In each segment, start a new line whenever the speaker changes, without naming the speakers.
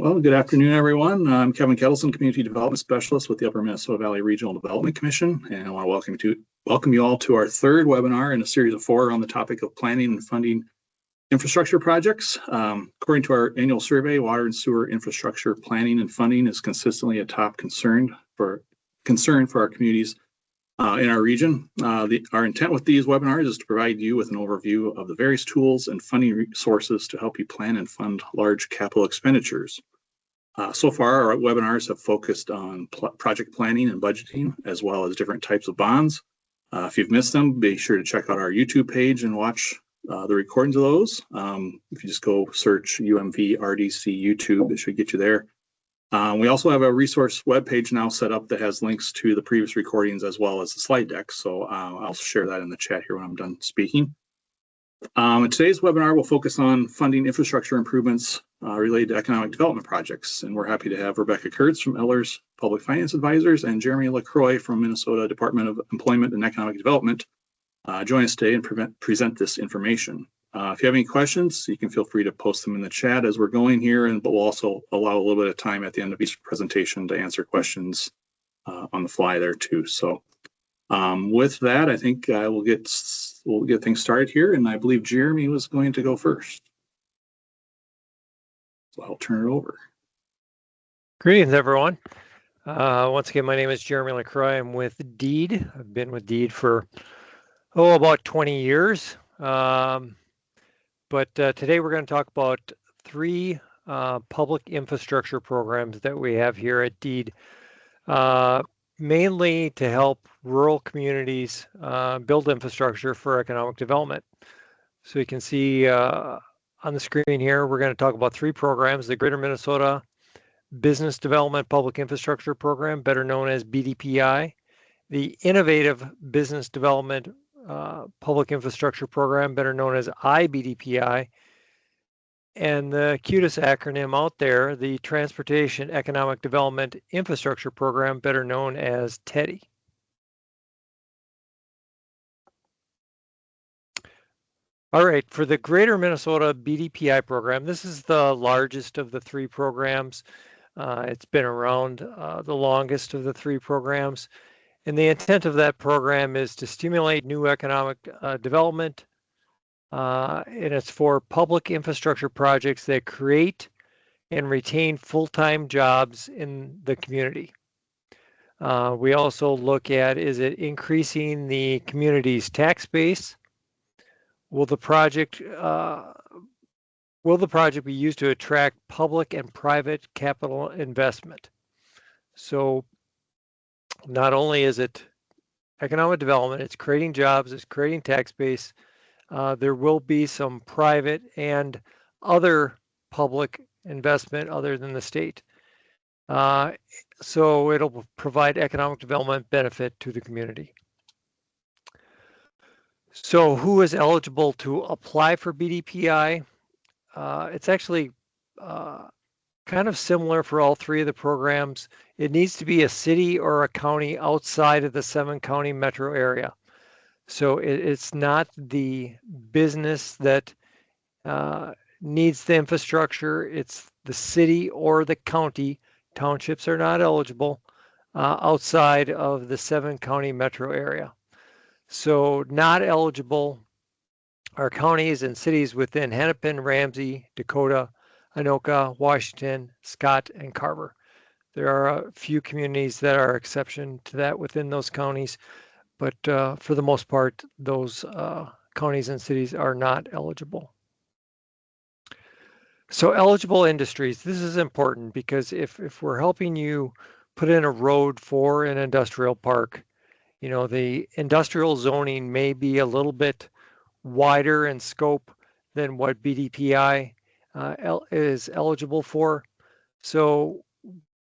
Well, good afternoon, everyone. I'm Kevin Kettleson, Community Development Specialist with the Upper Minnesota Valley Regional Development Commission, and I want to welcome you all to our third webinar in a series of 4 on the topic of planning and funding infrastructure projects. According to our annual survey, water and sewer infrastructure planning and funding is consistently a top concern for our communities in our region. Our intent with these webinars is to provide you with an overview of the various tools and funding resources to help you plan and fund large capital expenditures. So far, our webinars have focused on project planning and budgeting, as well as different types of bonds. If you've missed them, be sure to check out our YouTube page and watch the recordings of those. If you just go search UMVRDC YouTube, it should get you there. We also have a resource webpage now set up that has links to the previous recordings as well as the slide deck. So I'll share that in the chat here when I'm done speaking. Today's webinar will focus on funding infrastructure improvements related to economic development projects. And we're happy to have Rebecca Kurtz from Ehlers Public Finance Advisors and Jeremy LaCroix from Minnesota Department of Employment and Economic Development join us today and present this information. If you have any questions, you can feel free to post them in the chat as we're going here, but we'll also allow a little bit of time at the end of each presentation to answer questions on the fly there too. So with that, I think we'll get things started here, and I believe Jeremy was going to go first. So I'll turn it over.
Greetings, everyone. Once again, my name is Jeremy LaCroix. I'm with TEDI. I've been with TEDI for about 20 years. But today we're going to talk about 3 public infrastructure programs that we have here at TEDI, mainly to help rural communities build infrastructure for economic development. So you can see on the screen here, we're going to talk about 3 programs: the Greater Minnesota Business Development Public Infrastructure Program, better known as BDPI, the Innovative Business Development Public Infrastructure Program, better known as IBDPI, and the cutest acronym out there, the Transportation Economic Development Infrastructure Program, better known as TEDI. All right, for the Greater Minnesota BDPI program, this is the largest of the 3 programs. It's been around the longest of the 3 programs. And the intent of that program is to stimulate new economic development, and it's for public infrastructure projects that create and retain full-time jobs in the community. We also look at, is it increasing the community's tax base? Will the project be used to attract public and private capital investment? So not only is it economic development, it's creating jobs, it's creating tax base. There will be some private and other public investment other than the state. So it'll provide economic development benefit to the community. So who is eligible to apply for BDPI? It's actually kind of similar for all 3 of the programs. It needs to be a city or a county outside of the 7-county metro area. So it's not the business that needs the infrastructure. It's the city or the county. Townships are not eligible outside of the 7-county metro area. So not eligible are counties and cities within Hennepin, Ramsey, Dakota, Anoka, Washington, Scott, and Carver. There are a few communities that are exception to that within those counties, but for the most part, those counties and cities are not eligible. So eligible industries, this is important because if we're helping you put in a road for an industrial park, you know, the industrial zoning may be a little bit wider in scope than what BDPI is eligible for. So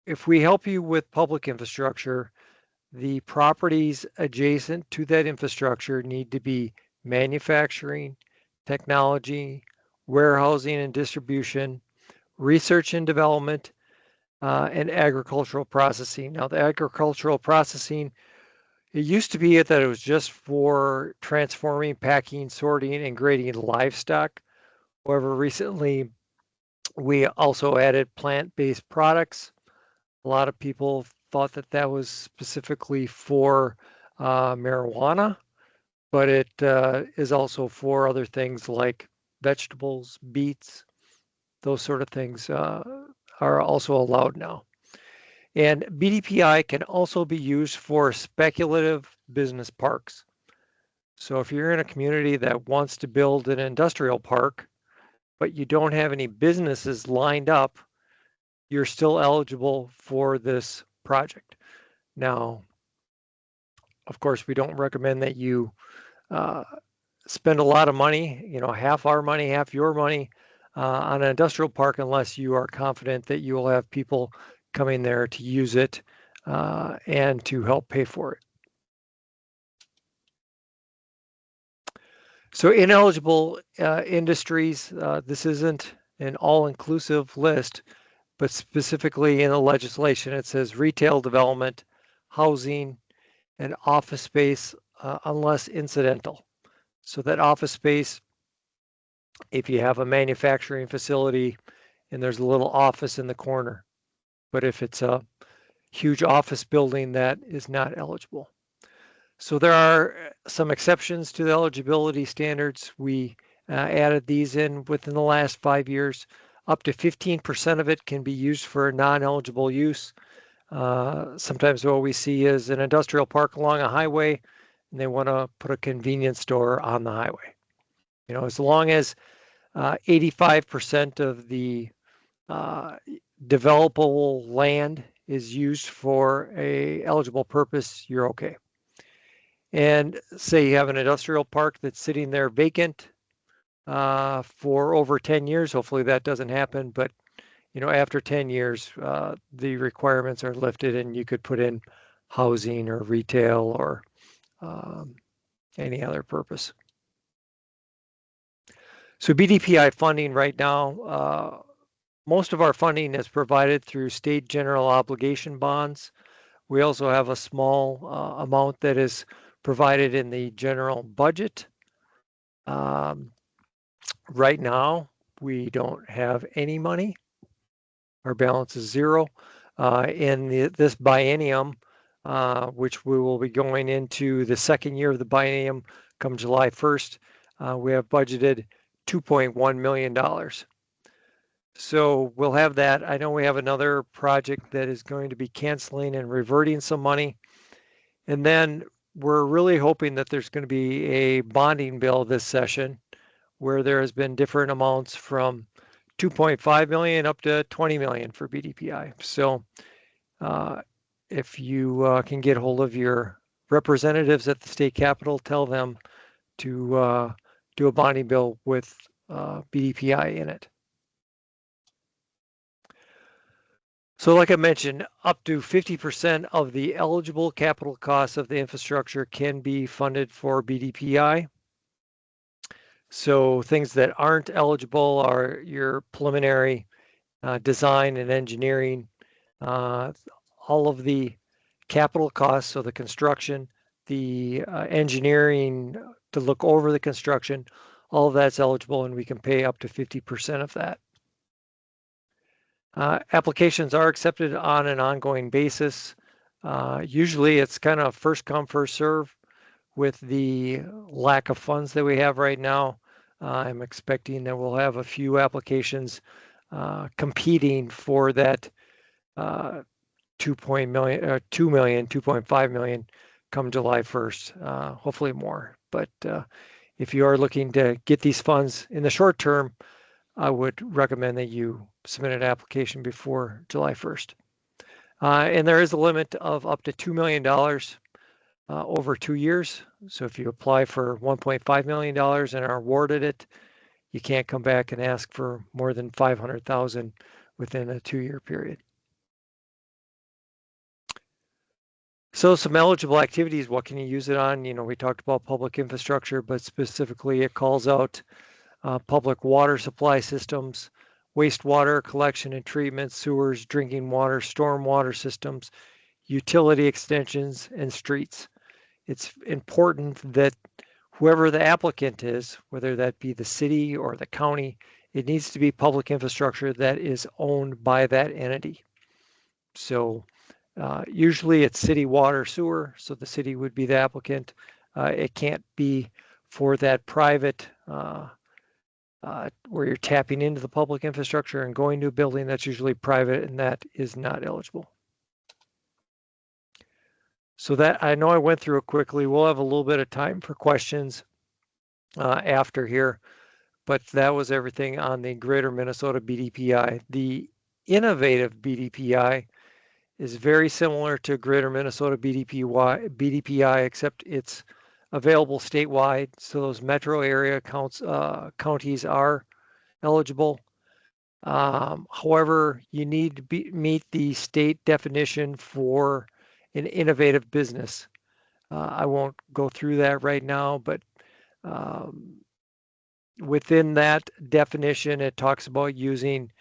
if we help you with public infrastructure, the properties adjacent to that infrastructure need to be manufacturing, technology, warehousing and distribution, research and development, and agricultural processing. Now, the agricultural processing, it used to be that it was just for transforming, packing, sorting, and grading livestock. However, recently We also added plant-based products. A lot of people thought that that was specifically for marijuana, but it is also for other things like vegetables, beets, those sort of things are also allowed now. And BDPI can also be used for speculative business parks. So if you're in a community that wants to build an industrial park, but you don't have any businesses lined up, you're still eligible for this project. Now, of course, we don't recommend that you spend a lot of money, half our money, half your money on an industrial park unless you are confident that you will have people coming there to use it and to help pay for it. So ineligible industries, this isn't an all-inclusive list, but specifically in the legislation, it says retail development, housing, and office space unless incidental. So that office space, if you have a manufacturing facility and there's a little office in the corner, but if it's a huge office building, that is not eligible. So there are some exceptions to the eligibility standards. We added these in within the last 5 years. Up to 15% of it can be used for non-eligible use. Sometimes what we see is an industrial park along a highway, and they want to put a convenience store on the highway. As long as 85% of the developable land is used for a eligible purpose, you're okay. And say you have an industrial park that's sitting there vacant for over 10 years. Hopefully that doesn't happen, but after 10 years, the requirements are lifted and you could put in housing or retail or any other purpose. So BDPI funding right now, most of our funding is provided through state general obligation bonds. We also have a small amount that is provided in the general budget. Right now, we don't have any money. Our balance is zero. In this biennium, which we will be going into the second year of the biennium come July 1st, we have budgeted $2.1 million. So we'll have that. I know we have another project that is going to be canceling and reverting some money. And then we're really hoping that there's going to be a bonding bill this session where there has been different amounts from 2.5 million up to 20 million for BDPI. So if you can get hold of your representatives at the state capitol, tell them to do a bonding bill with BDPI in it. So like I mentioned, up to 50% of the eligible capital costs of the infrastructure can be funded for BDPI. So things that aren't eligible are your preliminary design and engineering, all of the capital costs, so the construction, the engineering to look over the construction, all of that's eligible and we can pay up to 50% of that. Applications are accepted on an ongoing basis. Usually it's kind of first come, first serve. With the lack of funds that we have right now, I'm expecting that we'll have a few applications competing for that 2 million, 2.5 million come July 1st, hopefully more. But if you are looking to get these funds in the short term, I would recommend that you submit an application before July 1st. And there is a limit of up to $2 million over 2 years. So if you apply for $1.5 million and are awarded it, you can't come back and ask for more than $500,000 within a 2-year period. So some eligible activities, what can you use it on? We talked about public infrastructure, but specifically it calls out public water supply systems, wastewater collection and treatment, sewers, drinking water, stormwater systems, utility extensions, and streets. It's important that whoever the applicant is, whether that be the city or the county, it needs to be public infrastructure that is owned by that entity. So usually it's city water sewer, so the city would be the applicant. It can't be for that private where you're tapping into the public infrastructure and going to a building that's usually private, and that is not eligible. So that, I know I went through it quickly. We'll have a little bit of time for questions after here, but that was everything on the Greater Minnesota BDPI. The innovative BDPI is very similar to Greater Minnesota BDPI, except it's available statewide. So those metro area counties are eligible. However, you need to meet the state definition for an innovative business. I won't go through that right now, but within that definition, it talks about using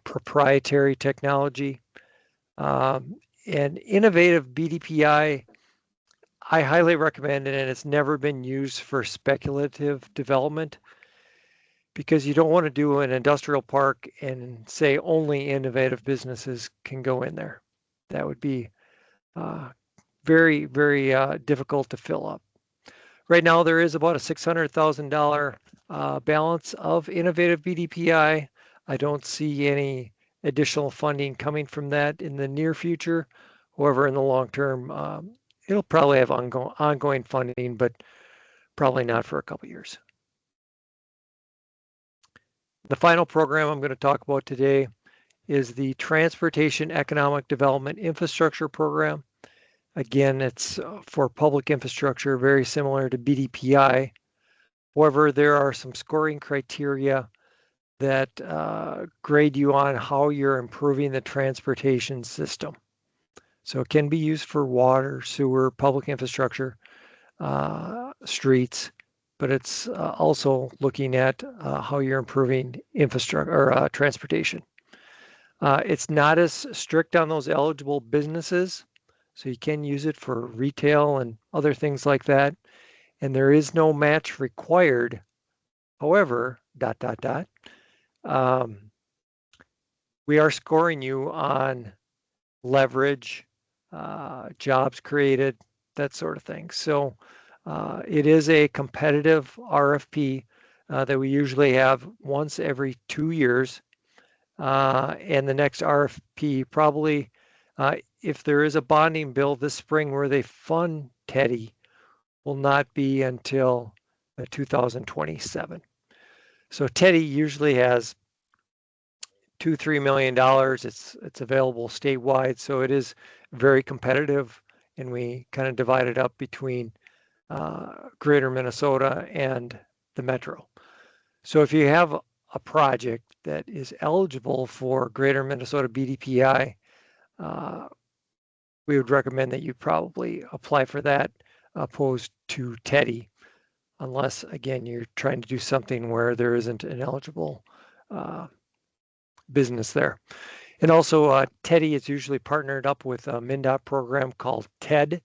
proprietary technology. And innovative BDPI, I highly recommend it, and it's never been used for speculative development, because you don't want to do an industrial park and say only innovative businesses can go in there. That would be very, very difficult to fill up. Right now, there is about a $600,000 balance of innovative BDPI. I don't see any additional funding coming from that in the near future. However, in the long term, it'll probably have ongoing funding, but probably not for a couple years. The final program I'm going to talk about today is the Transportation Economic Development Infrastructure Program. Again, it's for public infrastructure, very similar to BDPI. However, there are some scoring criteria that grade you on how you're improving the transportation system. So it can be used for water, sewer, public infrastructure, streets, but it's also looking at how you're improving infrastructure or transportation. It's not as strict on those eligible businesses, so you can use it for retail and other things like that. And there is no match required. However, we are scoring you on leverage, jobs created, that sort of thing. So it is a competitive RFP that we usually have once every 2 years. And the next RFP probably, if there is a bonding bill this spring where they fund TEDI, will not be until 2027. So TEDI usually has $2-3 million. It's available statewide, so it is very competitive, and we kind of divide it up between Greater Minnesota and the Metro. So if you have a project that is eligible for Greater Minnesota BDPI, we would recommend that you probably apply for that opposed to TEDI, unless, again, you're trying to do something where there isn't an eligible business there. And also TEDI is usually partnered up with a MnDOT program called TED.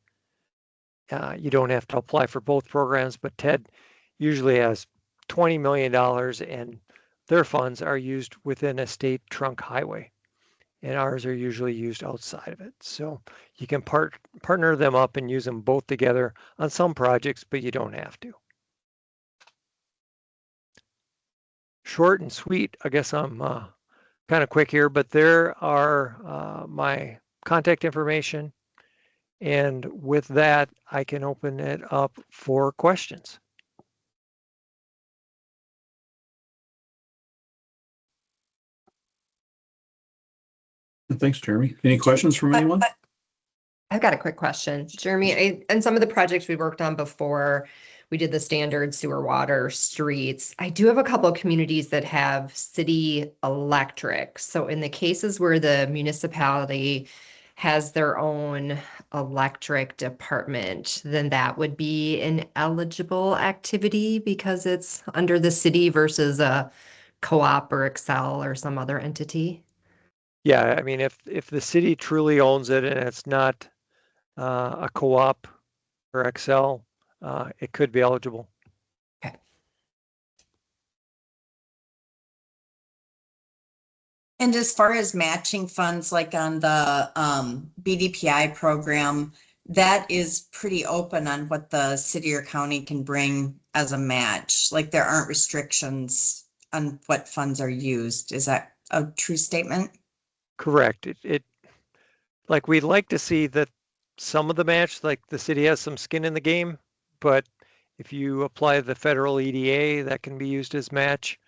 You don't have to apply for both programs, but TED usually has $20 million, and their funds are used within a state trunk highway, and ours are usually used outside of it. So you can partner them up and use them both together on some projects, but you don't have to. Short and sweet. I guess I'm kind of quick here, but there are my contact information. And with that, I can open it up for questions.
Thanks, Jeremy. Any questions from anyone?
I've got a quick question. Jeremy, and some of the projects we worked on before, we did the standard sewer, water, streets. I do have a couple of communities that have city electric. So in the cases where the municipality has their own electric department, then that would be an eligible activity because it's under the city versus a co-op or Excel or some other entity.
Yeah, I mean, if the city truly owns it and it's not a co-op or Excel, it could be eligible.
Okay.
And as far as matching funds, like on the BDPI program, that is pretty open on what the city or county can bring as a match. Like there aren't restrictions on what funds are used. Is that a true statement?
Correct. It like we'd like to see that some of the match, like the city has some skin in the game, but if you apply the federal EDA, that can be used as match.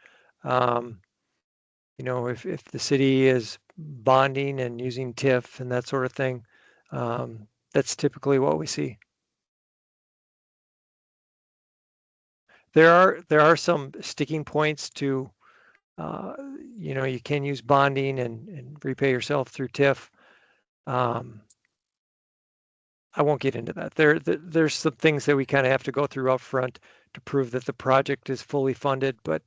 You know, if the city is bonding and using TIF and that sort of thing, that's typically what we see. There are some sticking points to, you know, you can use bonding and repay yourself through TIF. I won't get into that. There's some things that we kind of have to go through up front to prove that the project is fully funded, but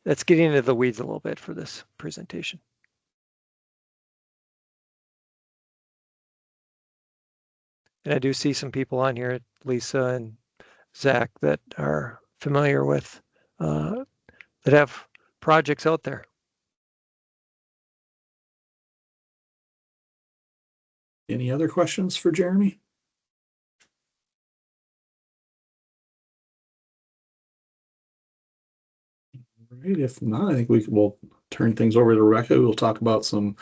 that's getting into the weeds a little bit for this presentation. And I do see some people on here, Lisa and Zach, that are familiar with, that have projects out there.
Any other questions for Jeremy? Right, if not, I think we'll turn things over to Rebecca. We'll talk about some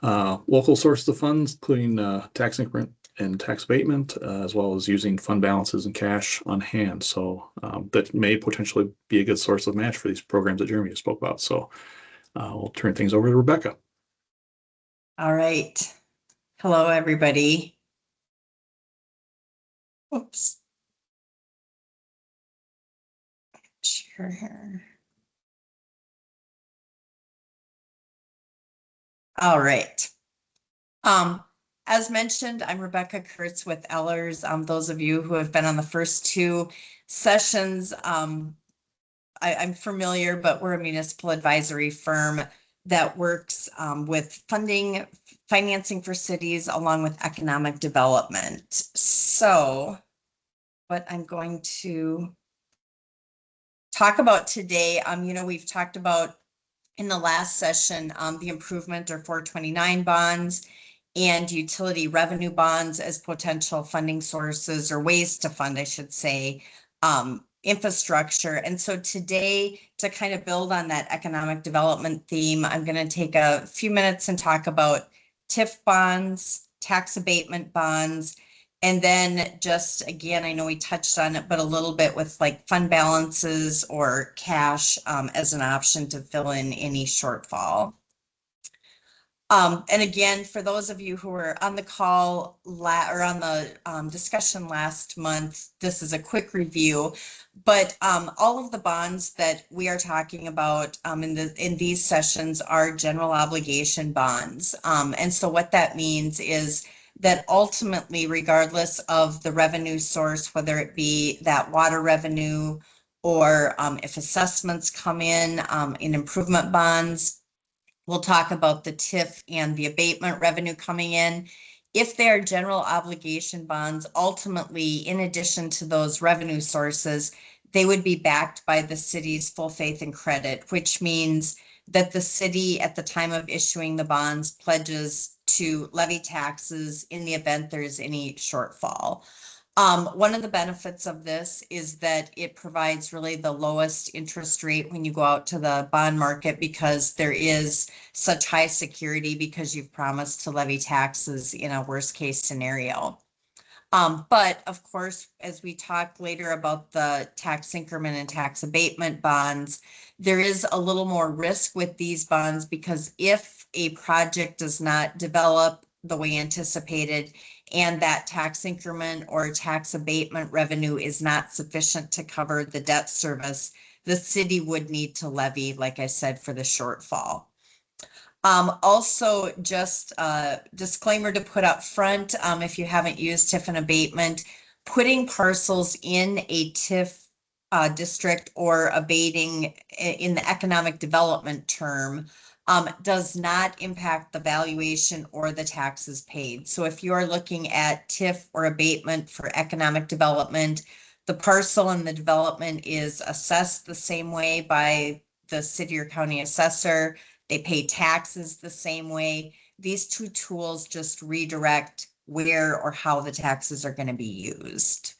local sources of funds, including tax increment and tax abatement, as well as using fund balances and cash on hand. So that may potentially be a good source of match for these programs that Jeremy spoke about. So we'll turn things over to Rebecca.
All right. Hello, everybody. Oops. Sure. All right. As mentioned, I'm Rebecca Kurtz with Ehlers. Those of you who have been on the first two sessions, I'm familiar, but we're a municipal advisory firm that works with financing for cities along with economic development. So what I'm going to talk about today, you know, we've talked about in the last session, the improvement or 429 bonds and utility revenue bonds as potential funding sources or ways to fund, I should say, infrastructure. And so today, to kind of build on that economic development theme, I'm going to take a few minutes and talk about TIF bonds, tax abatement bonds, and then just, again, I know we touched on it, but a little bit with like fund balances or cash as an option to fill in any shortfall. And again, for those of you who were on the call or on the discussion last month, this is a quick review, but all of the bonds that we are talking about in these sessions are general obligation bonds. And so what that means is that ultimately, regardless of the revenue source, whether it be that water revenue or if assessments come in improvement bonds, we'll talk about the TIF and the abatement revenue coming in. If they are general obligation bonds, ultimately, in addition to those revenue sources, they would be backed by the city's full faith and credit, which means that the city at the time of issuing the bonds pledges to levy taxes in the event there's any shortfall. One of the benefits of this is that it provides really the lowest interest rate when you go out to the bond market because there is such high security because you've promised to levy taxes in a worst case scenario. But of course, as we talk later about the tax increment and tax abatement bonds, there is a little more risk with these bonds because if a project does not develop the way anticipated and that tax increment or tax abatement revenue is not sufficient to cover the debt service, the city would need to levy, like I said, for the shortfall. Also, just a disclaimer to put up front, if you haven't used TIF and abatement, putting parcels in a TIF district or abating in the economic development term does not impact the valuation or the taxes paid. So if you are looking at TIF or abatement for economic development, the parcel and the development is assessed the same way by the city or county assessor. They pay taxes the same way. These two tools just redirect where or how the taxes are going to be used.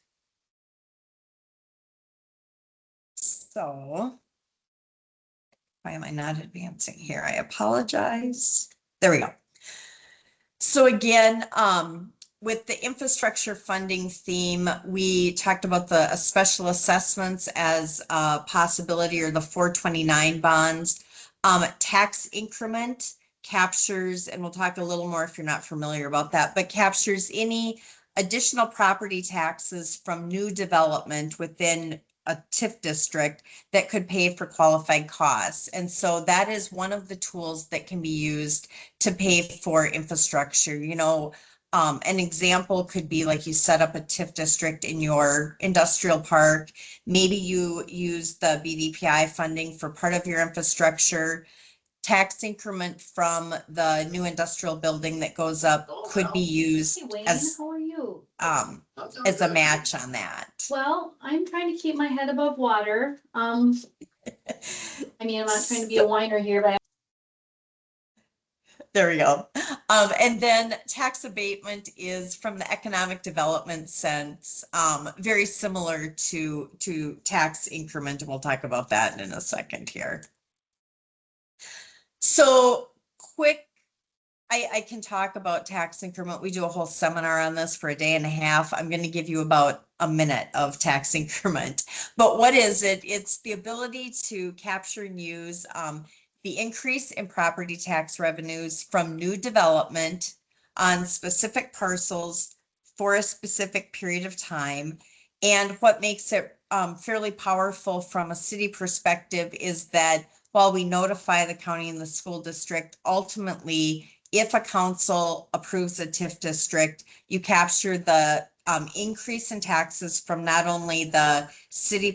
So why am I not advancing here? I apologize. There we go. So again, with the infrastructure funding theme, we talked about the special assessments as a possibility, or the 429 bonds. Tax increment captures, and we'll talk a little more if you're not familiar about that, but captures any additional property taxes from new development within a TIF district that could pay for qualified costs. And so that is one of the tools that can be used to pay for infrastructure. You know, an example could be like you set up a TIF district in your industrial park. Maybe you use the BDPI funding for part of your infrastructure. Tax increment from the new industrial building that goes up could be used as a match on that.
Well, I'm trying to keep my head above water. I mean, I'm not trying to be a whiner here, but
there we go. And then tax abatement is, from the economic development sense, very similar to tax increment, and we'll talk about that in a second here. So quick, I can talk about tax increment. We do a whole seminar on this for a day and a half. I'm going to give you about a minute of tax increment. But what is it? It's the ability to capture and use the increase in property tax revenues from new development on specific parcels for a specific period of time. And what makes it fairly powerful from a city perspective is that while we notify the county and the school district, ultimately, if a council approves a TIF district, you capture the increase in taxes from not only the city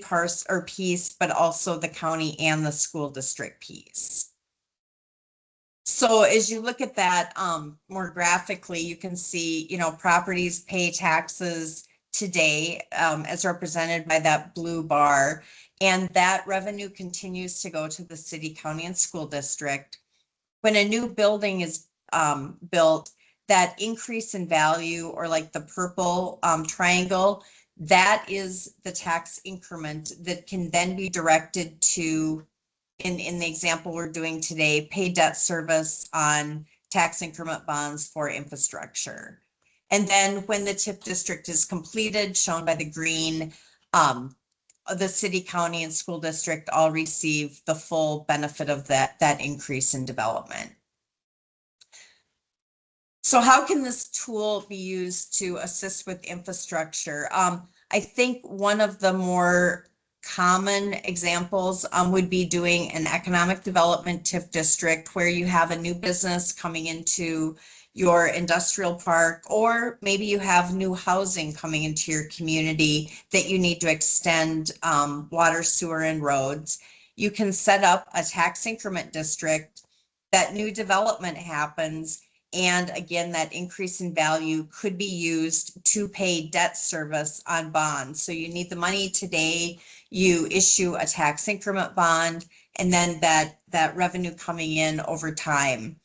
piece, but also the county and the school district piece. So as you look at that more graphically, you can see, you know, properties pay taxes today as represented by that blue bar. And that revenue continues to go to the city, county, and school district. When a new building is built, that increase in value, or like the purple triangle, that is the tax increment that can then be directed to, in the example we're doing today, pay debt service on tax increment bonds for infrastructure. And then when the TIF district is completed, shown by the green, the city, county, and school district all receive the full benefit of that increase in development. So how can this tool be used to assist with infrastructure? I think one of the more common examples would be doing an economic development TIF district where you have a new business coming into your industrial park, or maybe you have new housing coming into your community that you need to extend water, sewer, and roads. You can set up a tax increment district. That new development happens, and again, that increase in value could be used to pay debt service on bonds. So you need the money today, you issue a tax increment bond, and then that revenue coming in over time.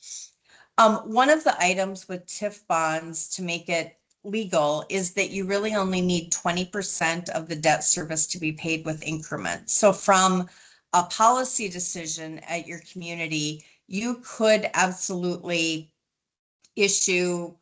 One of the items with TIF bonds to make it legal is that you really only need 20% of the debt service to be paid with increments. So from a policy decision at your community, you could absolutely issue,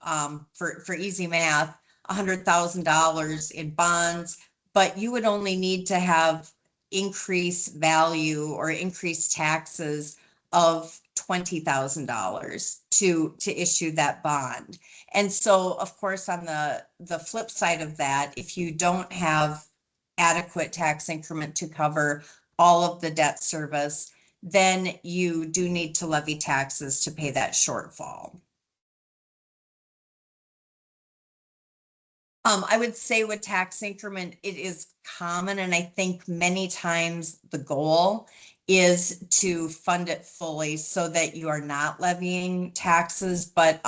for easy math, $100,000 in bonds, but you would only need to have increased value or increased taxes of $20,000 to issue that bond. And so, of course, on the flip side of that, if you don't have adequate tax increment to cover all of the debt service, then you do need to levy taxes to pay that shortfall. I would say with tax increment, it is common, and I think many times the goal is to fund it fully so that you are not levying taxes. But,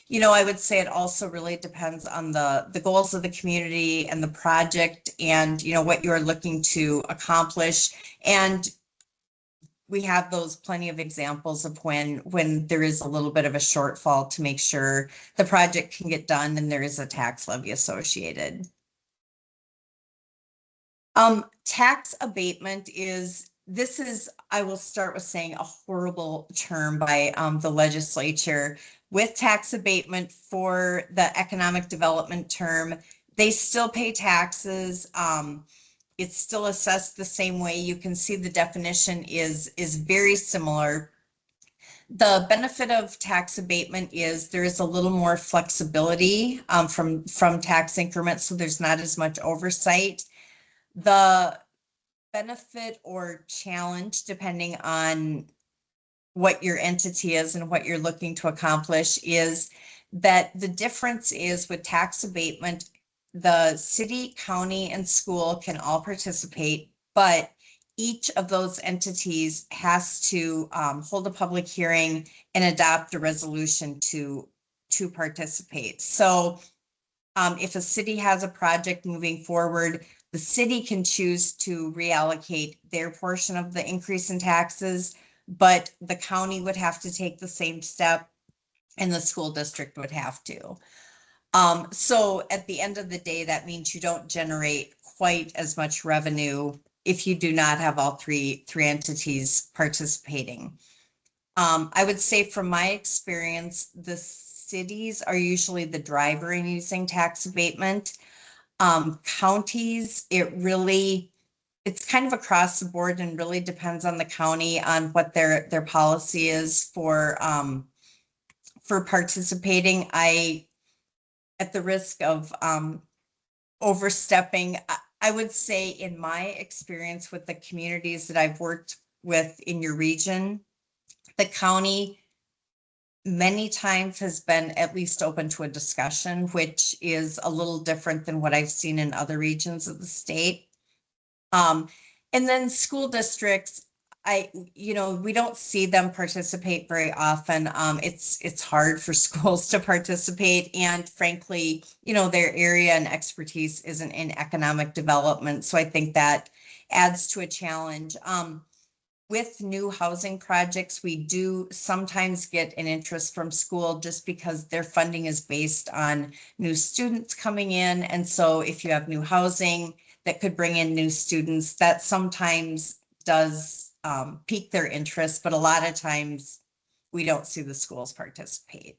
you know, I would say it also really depends on the goals of the community and the project and, you know, what you're looking to accomplish. And we have those plenty of examples of when there is a little bit of a shortfall to make sure the project can get done and there is a tax levy associated. Tax abatement I will start with saying a horrible term by the legislature. With tax abatement for the economic development term, they still pay taxes. It's still assessed the same way. You can see the definition is very similar. The benefit of tax abatement is there is a little more flexibility from tax increments, so there's not as much oversight. The benefit or challenge, depending on what your entity is and what you're looking to accomplish, is that the difference is with tax abatement, the city, county, and school can all participate, but each of those entities has to hold a public hearing and adopt a resolution to participate. So if a city has a project moving forward, the city can choose to reallocate their portion of the increase in taxes, but the county would have to take the same step and the school district would have to. So at the end of the day, that means you don't generate quite as much revenue if you do not have all three entities participating. I would say from my experience, the cities are usually the driver in using tax abatement. Counties, it's kind of across the board and really depends on the county on what their policy is for participating. At the risk of overstepping, I would say in my experience with the communities that I've worked with in your region, the county many times has been at least open to a discussion, which is a little different than what I've seen in other regions of the state. And then school districts, we don't see them participate very often. It's hard for schools to participate, and frankly, their area and expertise isn't in economic development. So I think that adds to a challenge. With new housing projects, we do sometimes get an interest from school just because their funding is based on new students coming in. And so if you have new housing that could bring in new students, that sometimes does pique their interest, but a lot of times we don't see the schools participate.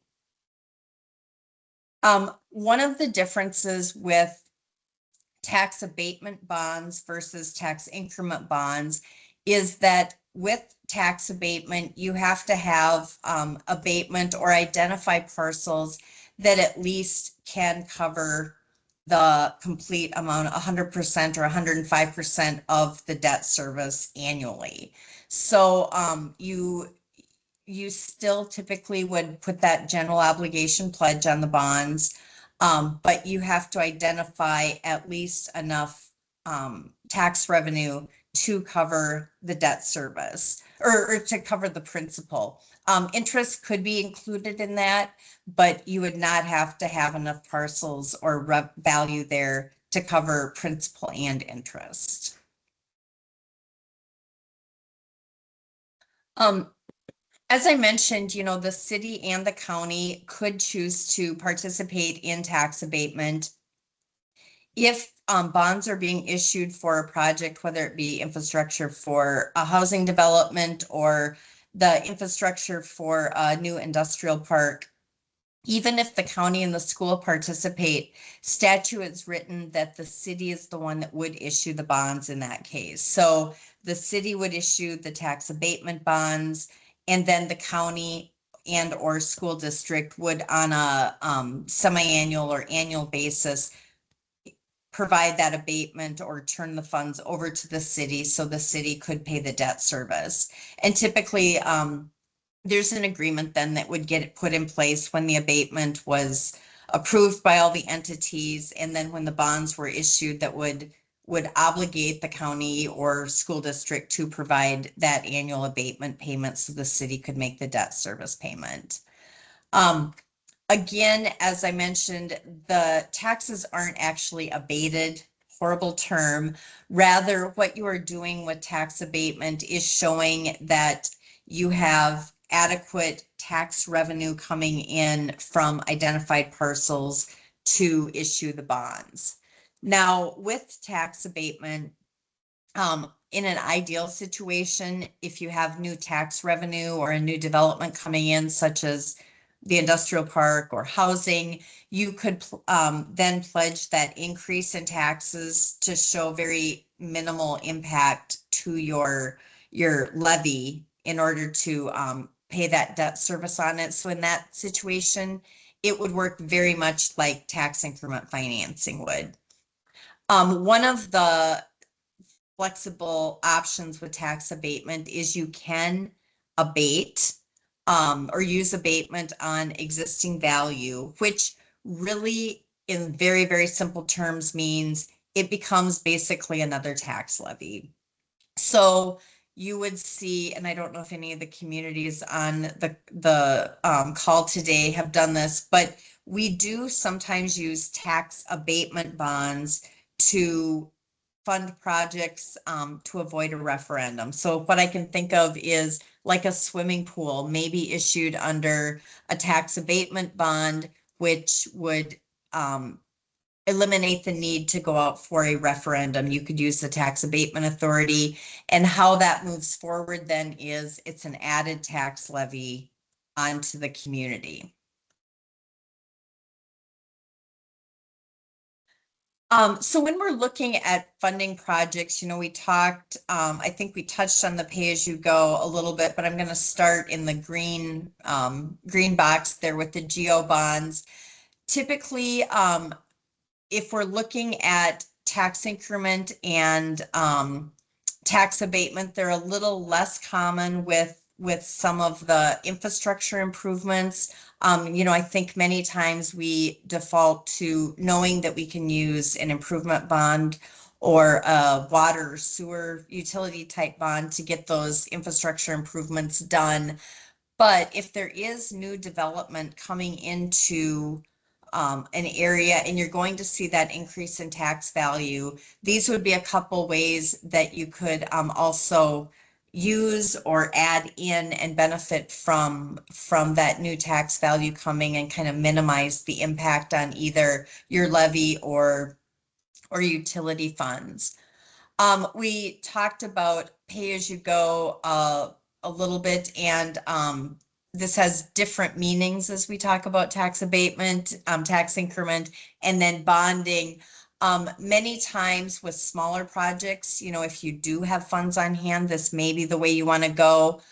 One of the differences with tax abatement bonds versus tax increment bonds is that with tax abatement, you have to have abatement or identify parcels that at least can cover the complete amount, 100% or 105% of the debt service annually. So you still typically would put that general obligation pledge on the bonds, but you have to identify at least enough tax revenue to cover the debt service or to cover the principal. Interest could be included in that, but you would not have to have enough parcels or value there to cover principal and interest. As I mentioned, the city and the county could choose to participate in tax abatement if bonds are being issued for a project, whether it be infrastructure for a housing development or the infrastructure for a new industrial park. Even if the county and the school participate, statute is written that the city is the one that would issue the bonds in that case. So the city would issue the tax abatement bonds, and then the county and or school district would on a semi-annual or annual basis provide that abatement or turn the funds over to the city so the city could pay the debt service. And typically there's an agreement then that would get put in place when the abatement was approved by all the entities, and then when the bonds were issued that would obligate the county or school district to provide that annual abatement payment so the city could make the debt service payment. Again, as I mentioned, the taxes aren't actually abated horrible term. Rather, what you are doing with tax abatement is showing that you have adequate tax revenue coming in from identified parcels to issue the bonds. Now, with tax abatement, in an ideal situation, if you have new tax revenue or a new development coming in, such as the industrial park or housing, you could then pledge that increase in taxes to show very minimal impact to your levy in order to pay that debt service on it. So in that situation, it would work very much like tax increment financing would. One of the flexible options with tax abatement is you can abate or use abatement on existing value, which really in very, very simple terms means it becomes basically another tax levy. So you would see, and I don't know if any of the communities on the call today have done this, but we do sometimes use tax abatement bonds to fund projects to avoid a referendum. So what I can think of is like a swimming pool, maybe issued under a tax abatement bond, which would eliminate the need to go out for a referendum. You could use the tax abatement authority, and how that moves forward then is it's an added tax levy onto the community. So when we're looking at funding projects, you know, we talked, I think we touched on the pay-as-you-go a little bit, but I'm going to start in the green box there with the GO bonds. Typically, if we're looking at tax increment and tax abatement, they're a little less common with some of the infrastructure improvements. You know, I think many times we default to knowing that we can use an improvement bond or a water or sewer utility type bond to get those infrastructure improvements done. But if there is new development coming into an area and you're going to see that increase in tax value, these would be a couple ways that you could also use or add in and benefit from that new tax value coming and kind of minimize the impact on either your levy or utility funds. We talked about pay-as-you-go a little bit, and this has different meanings as we talk about tax abatement, tax increment, and then bonding. Many times with smaller projects, you know, if you do have funds on hand, this may be the way you want to go.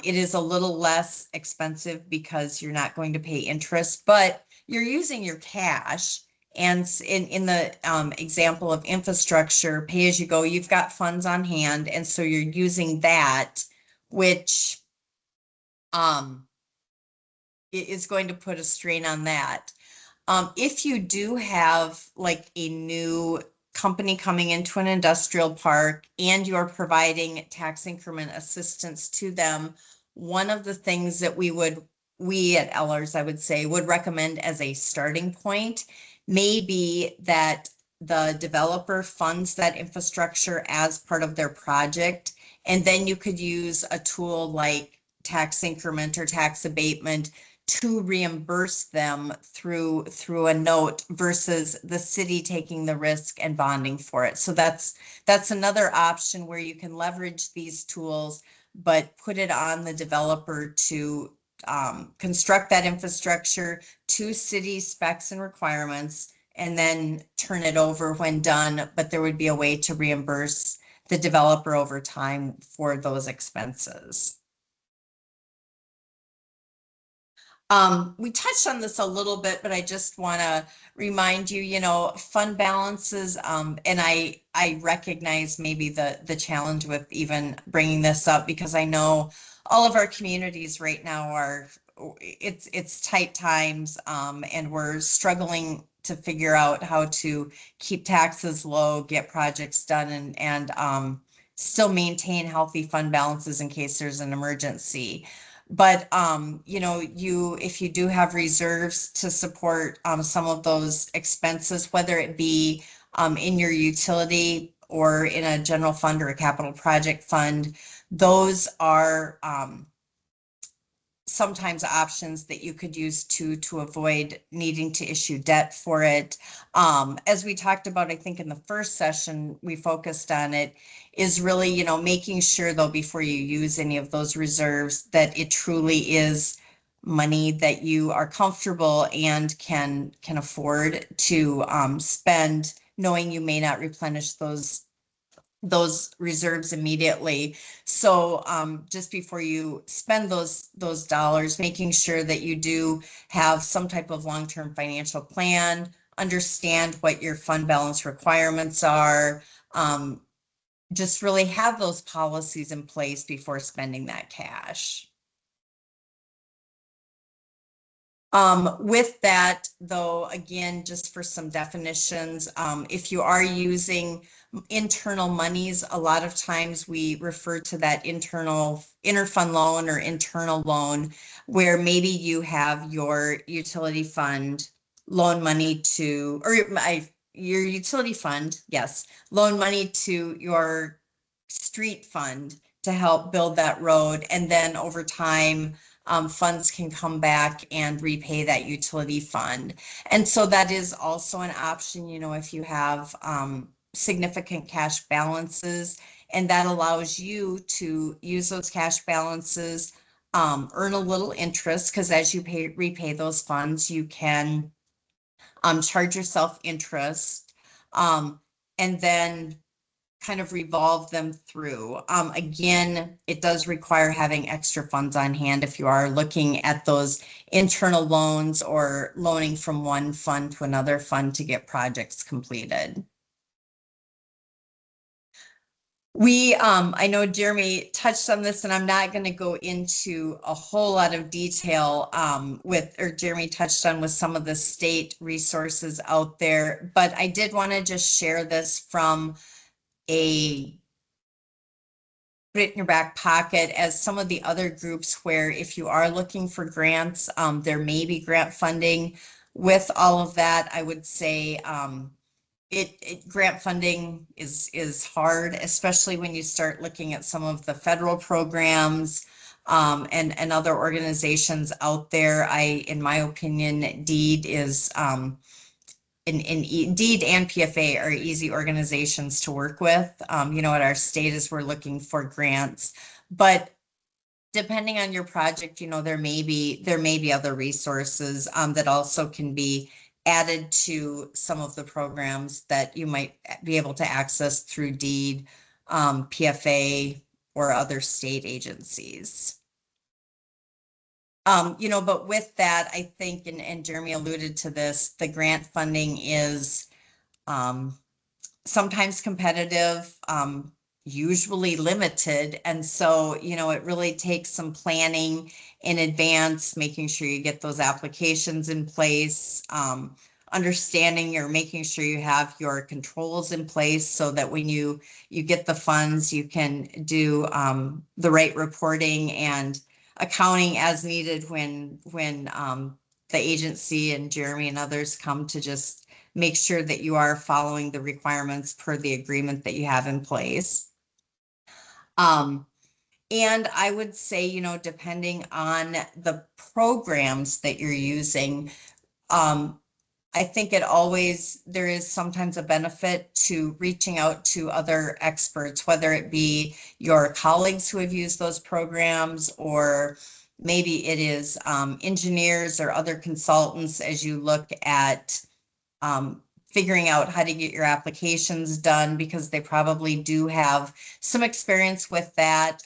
It is a little less expensive because you're not going to pay interest, but you're using your cash. And in the example of infrastructure, pay as you go, you've got funds on hand. And so you're using that, which is going to put a strain on that. If you do have like a new company coming into an industrial park and you're providing tax increment assistance to them, one of the things that we at Ehlers, I would say, would recommend as a starting point may be that the developer funds that infrastructure as part of their project. And then you could use a tool like tax increment or tax abatement to reimburse them through a note versus the city taking the risk and bonding for it. So that's another option where you can leverage these tools, but put it on the developer to construct that infrastructure to city specs and requirements, and then turn it over when done. But there would be a way to reimburse the developer over time for those expenses. We touched on this a little bit, but I just want to remind you, you know, fund balances, and I recognize maybe the challenge with even bringing this up, because I know all of our communities right now it's tight times, and we're struggling to figure out how to keep taxes low, get projects done, and still maintain healthy fund balances in case there's an emergency. But you know, if you do have reserves to support some of those expenses, whether it be in your utility or in a general fund or a capital project fund, those are sometimes options that you could use to avoid needing to issue debt for it. As we talked about, I think in the first session, we focused on it, is really, you know, making sure though, before you use any of those reserves, that it truly is money that you are comfortable and can afford to spend, knowing you may not replenish those reserves immediately. So just before you spend those dollars, making sure that you do have some type of long-term financial plan, understand what your fund balance requirements are, just really have those policies in place before spending that cash. With that, though, again, just for some definitions, if you are using internal monies, a lot of times we refer to that interfund loan or internal loan, where maybe you have your utility fund loan money to, or your utility fund, yes, loan money to your street fund to help build that road. And then over time, funds can come back and repay that utility fund. And so that is also an option, you know, if you have significant cash balances, and that allows you to use those cash balances, earn a little interest, because as you repay those funds, you can charge yourself interest, and then kind of revolve them through. Again, it does require having extra funds on hand if you are looking at those internal loans or loaning from one fund to another fund to get projects completed. I know Jeremy touched on this, and I'm not going to go into a whole lot of detail Jeremy touched on with some of the state resources out there, but I did want to just share this from put it in your back pocket as some of the other groups where if you are looking for grants, there may be grant funding. With all of that, I would say grant funding is hard, especially when you start looking at some of the federal programs and other organizations out there. In my opinion, DEED is DEED and PFA are easy organizations to work with. You know, at our state as we're looking for grants, but depending on your project, you know, there may be other resources that also can be added to some of the programs that you might be able to access through DEED, PFA, or other state agencies. You know, but with that, I think, and Jeremy alluded to this, the grant funding is sometimes competitive, usually limited. And so, you know, it really takes some planning in advance, making sure you get those applications in place, understanding or making sure you have your controls in place so that when you get the funds, you can do the right reporting and accounting as needed when the agency and Jeremy and others come to just make sure that you are following the requirements per the agreement that you have in place. And I would say, you know, depending on the programs that you're using, I think there is sometimes a benefit to reaching out to other experts, whether it be your colleagues who have used those programs, or maybe it is engineers or other consultants as you look at figuring out how to get your applications done, because they probably do have some experience with that.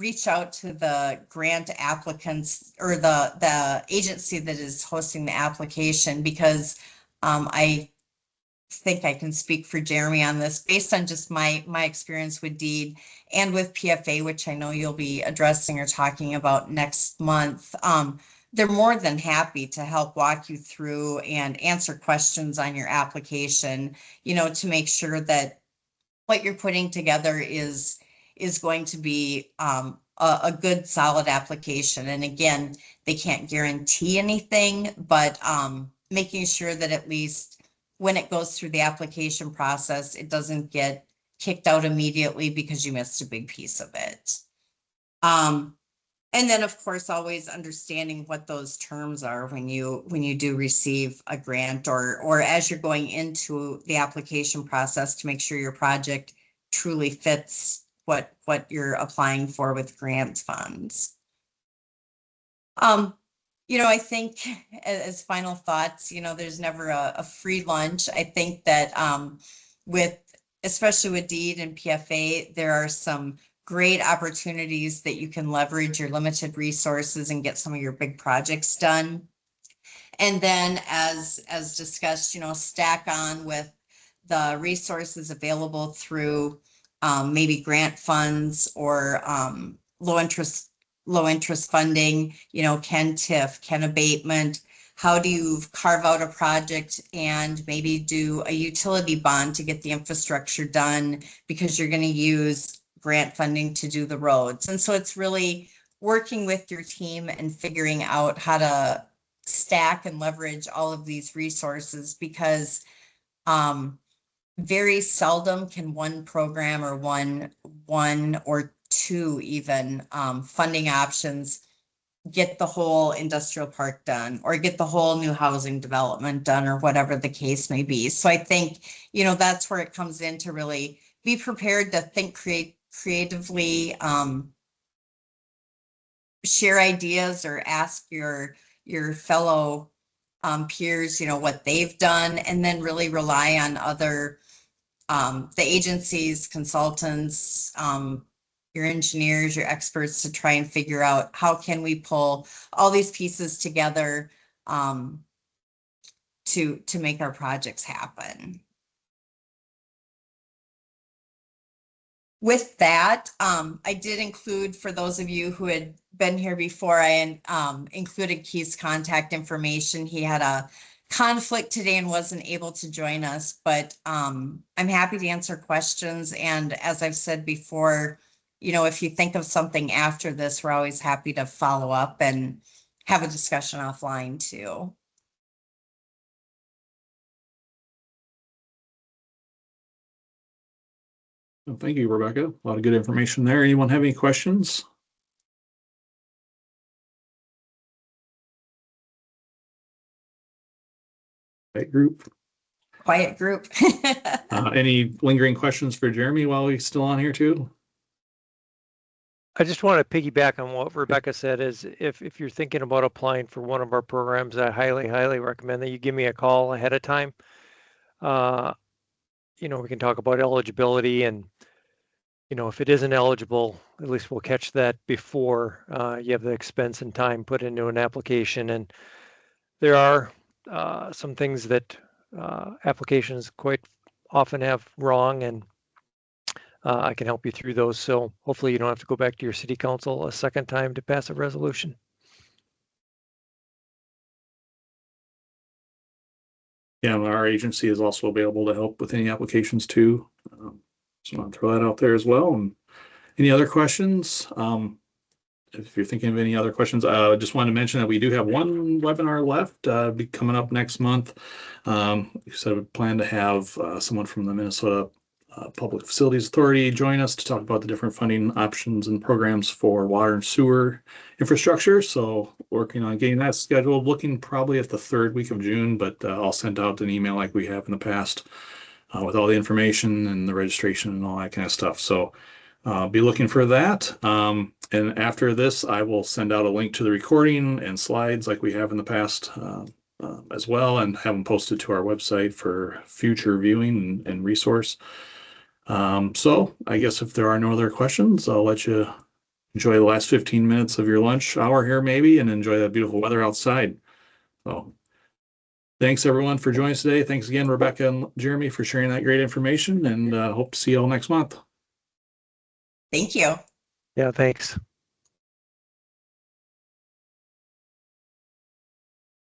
Reach out to the grant applicants or the agency that is hosting the application, because I think I can speak for Jeremy on this based on just my experience with DEED and with PFA, which I know you'll be addressing or talking about next month. They're more than happy to help walk you through and answer questions on your application, you know, to make sure that what you're putting together is going to be a good, solid application. And again, they can't guarantee anything, but making sure that at least when it goes through the application process, it doesn't get kicked out immediately because you missed a big piece of it. And then, of course, always understanding what those terms are when you do receive a grant, or as you're going into the application process, to make sure your project truly fits what you're applying for with grant funds. I think as final thoughts, there's never a free lunch. I think that especially with DEED and PFA, there are some great opportunities that you can leverage your limited resources and get some of your big projects done. And then as discussed, stack on with the resources available through maybe grant funds or low interest funding, can TIF, can abatement. How do you carve out a project and maybe do a utility bond to get the infrastructure done because you're going to use grant funding to do the roads? And so it's really working with your team and figuring out how to stack and leverage all of these resources, because very seldom can one program or one or two even funding options get the whole industrial park done or get the whole new housing development done, or whatever the case may be. So I think, that's where it comes in, to really be prepared to think creatively, share ideas, or ask your fellow peers, what they've done, and then really rely on other the agencies, consultants, your engineers, your experts, to try and figure out how can we pull all these pieces together to make our projects happen. With that, I did include, for those of you who had been here before, I included Keith's contact information. He had a conflict today and wasn't able to join us, but I'm happy to answer questions. And as I've said before, if you think of something after this, we're always happy to follow up and have a discussion offline too.
Well, thank you, Rebecca. A lot of good information there. Anyone have any questions?
Quiet group.
Any lingering questions for Jeremy while he's still on here too?
I just want to piggyback on what Rebecca said. Is if you're thinking about applying for one of our programs, I highly recommend that you give me a call ahead of time. We can talk about eligibility, and if it isn't eligible, at least we'll catch that before you have the expense and time put into an application. And there are some things that applications quite often have wrong, and I can help you through those. So hopefully you don't have to go back to your city council a second time to pass a resolution.
Yeah, our agency is also available to help with any applications too. So I'll throw that out there as well. And any other questions? If you're thinking of any other questions, I just wanted to mention that we do have one webinar left, be coming up next month. We said we plan to have someone from the Minnesota Public Facilities Authority join us to talk about the different funding options and programs for water and sewer infrastructure. So working on getting that scheduled, looking probably at the third week of June, but I'll send out an email like we have in the past with all the information and the registration and all that kind of stuff. So be looking for that. And after this, I will send out a link to the recording and slides like we have in the past as well, and have them posted to our website for future viewing and resource. So I guess if there are no other questions, I'll let you enjoy the last 15 minutes of your lunch hour here maybe, and enjoy that beautiful weather outside. So thanks everyone for joining us today. Thanks again, Rebecca and Jeremy, for sharing that great information, and hope to see you all next month.
Thank you.
Yeah, thanks.